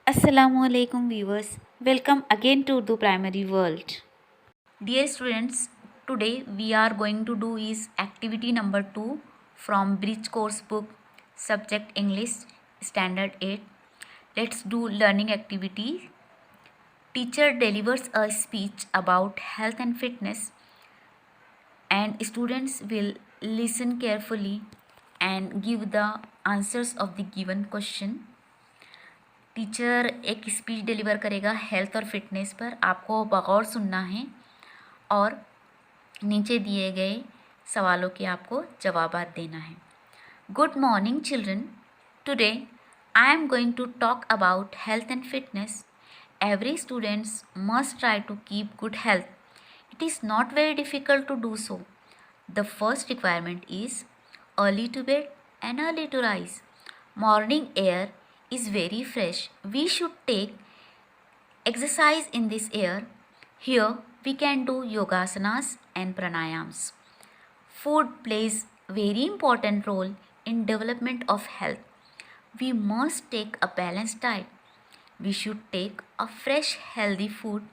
Assalamualaikum viewers, welcome again to the primary world. Dear students, today we are going to do is activity number 2 from Bridge course book, subject English, standard 8. Let's do learning activity. Teacher delivers a speech about health and fitness, and students will listen carefully and give the answers of the given question. Teacher एक speech deliver करेगा health और fitness पर, आपको बगौर सुनना है और नीचे दिए गए सवालों के आपको जवाबात देना है। Good morning children, today I am going to talk about health and fitness. Every students must try to keep good health. It is not very difficult to do so. The first requirement is early to bed and early to rise. Morning air is very fresh. We should take exercise in this air. Here we can do yogasanas and pranayams. Food plays very important role in development of health. We must take a balanced diet. We should take a fresh healthy food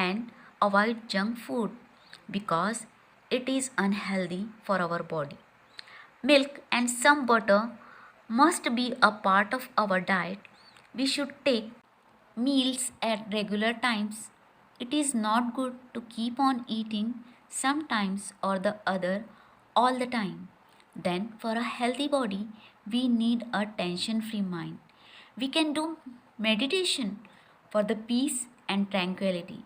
and avoid junk food because it is unhealthy for our body. Milk and some butter must be a part of our diet. We should take meals at regular times. It is not good to keep on eating sometimes or the other all the time. Then, for a healthy body, we need a tension-free mind. We can do meditation for the peace and tranquility.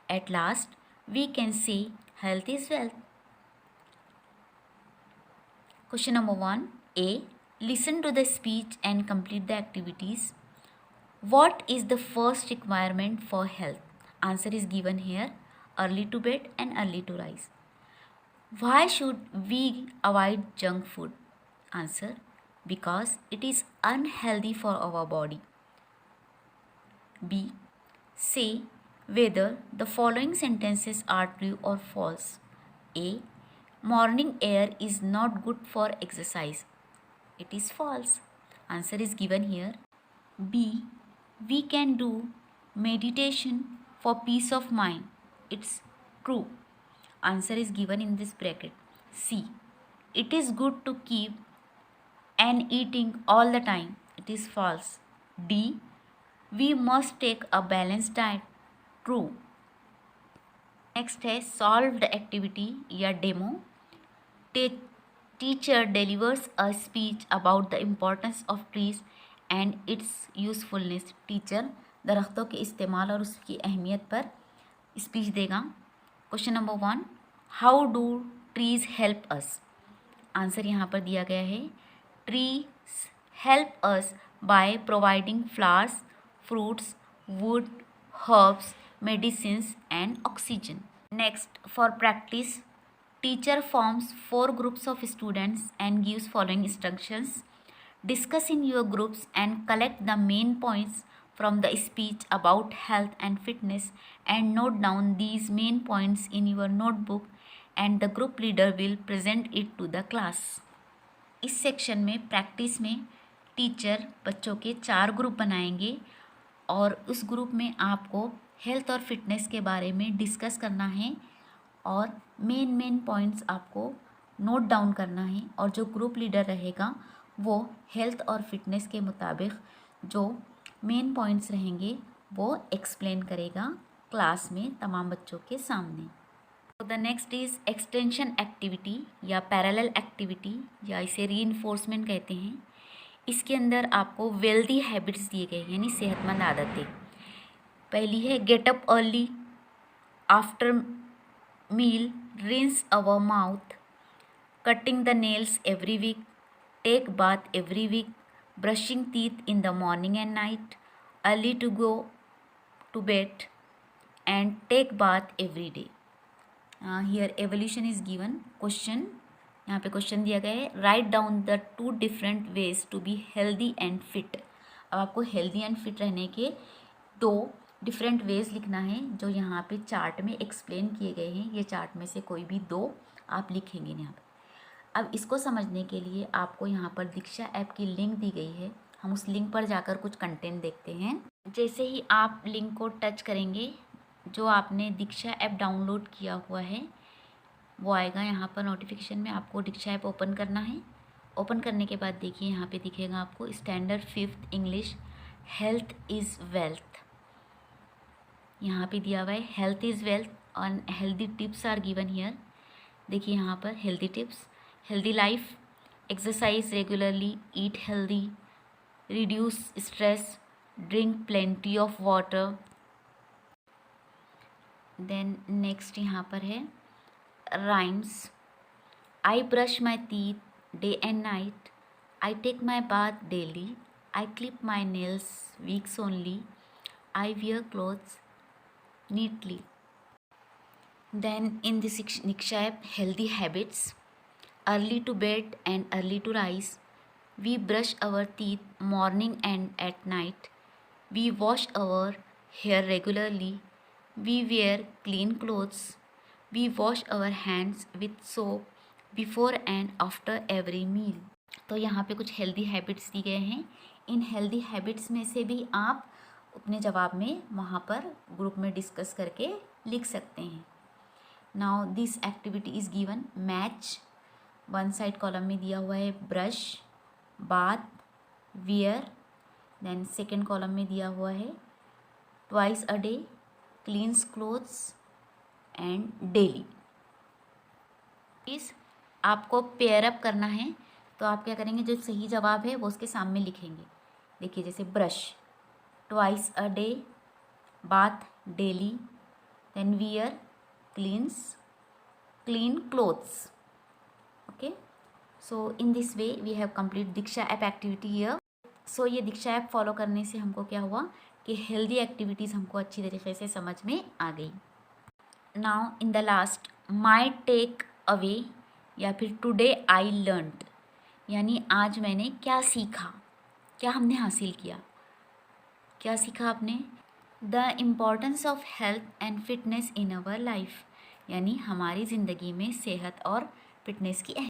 At last, we can say health is wealth. Question number 1. A. Listen to the speech and complete the activities. What is the first requirement for health? Answer is given here. Early to bed and early to rise. Why should we avoid junk food? Answer. Because it is unhealthy for our body. B. Say whether the following sentences are true or false. A. Morning air is not good for exercise. It is false. Answer is given here. B. We can do meditation for peace of mind. It's true. Answer is given in this bracket. C. It is good to keep and eating all the time. It is false. D. We must take a balanced diet. True. Next है solved activity या demo. Teacher delivers a speech about the importance of trees and its usefulness. Teacher दरख्तों के इस्तेमाल और उसकी अहमियत पर speech देगा. Question number 1. How do trees help us? Answer यहाँ पर दिया गया है. Trees help us by providing flowers, fruits, wood, herbs, medicines and oxygen. Next, for practice, teacher forms 4 groups of students and gives following instructions. Discuss in your groups and collect the main points from the speech about health and fitness and note down these main points in your notebook and the group leader will present it to the class. इस section में practice में teacher बच्चों के 4 group बनाएंगे और उस group में आपको हेल्थ और फिटनेस के बारे में डिस्कस करना है और मेन पॉइंट्स आपको नोट डाउन करना है और जो ग्रुप लीडर रहेगा वो हेल्थ और फिटनेस के मुताबिक जो मेन पॉइंट्स रहेंगे वो एक्सप्लेन करेगा क्लास में तमाम बच्चों के सामने. तो the next is extension activity या पैरेलल एक्टिविटी या इसे रीइंफोर्समेंट कहते हैं. इसके अंदर आपको वेल्दी हैबिट्स दिए गए यानी सेहतमंद आदतें. पहली है get up early, after meal rinse our mouth, cutting the nails every week, take bath every week, brushing teeth in the morning and night, early to go to bed and take bath every day. Here evolution is given. Question यहाँ पे question दिया गया है. Write down the 2 different ways to be healthy and fit. अब आपको healthy and fit रहने के 2 different veg लिखना है जो यहाँ पे चार्ट में एक्सप्लेन किए गए हैं. ये चार्ट में से कोई भी 2 आप लिखेंगे यहाँ पे. अब इसको समझने के लिए आपको यहाँ पर दीक्षा ऐप की लिंक दी गई है. हम उस लिंक पर जाकर कुछ कंटेंट देखते हैं। जैसे ही आप लिंक को टच करेंगे, जो आपने दीक्षा ऐप डाउनलोड किया हुआ है वो आएगा यहाँ पर नोटिफिकेशन में। आपको दीक्षा ऐप ओपन करना है। ओपन करने के बाद देखिए यहाँ पे दिखेगा आपको standard 5th English health is wealth. यहाँ पे दिया हुआ है हेल्थ इज़ वेल्थ और healthy tips are given here. देखिए यहाँ पर healthy tips, healthy life, exercise regularly, eat healthy, reduce stress, drink plenty of water. Then next यहाँ पर है rhymes. I brush my teeth day and night, I take my bath daily, I clip my nails weeks only, I wear clothes neatly. Then in this Diksha app, healthy habits, early to bed and early to rise, we brush our teeth morning and at night, we wash our hair regularly, we wear clean clothes, we wash our hands with soap before and after every meal. तो यहाँ पे कुछ healthy habits दी गए हैं। इन healthy habits में से भी आप अपने जवाब में वहाँ पर ग्रुप में डिस्कस करके लिख सकते हैं। Now this activity is given match. One side column में दिया हुआ है brush, bath, wear. Then second column में दिया हुआ है twice a day, cleans clothes and daily. इस आपको पेयर अप करना है तो आप क्या करेंगे, जो सही जवाब है वो उसके सामने लिखेंगे। देखिए जैसे brush twice a day, bath daily, then wear clean clothes. Okay, so in this way we have complete Diksha app activity here. So ये दीक्षा ऐप फॉलो करने से हमको क्या हुआ कि हेल्दी एक्टिविटीज़ हमको अच्छी तरीके से समझ में आ गई। Now in the last my take away या फिर टुडे आई लर्नड, यानी आज मैंने क्या सीखा, क्या हमने हासिल किया। क्या सीखा आपने? The importance of health and fitness in our life, यानी हमारी ज़िंदगी में सेहत और फिटनेस की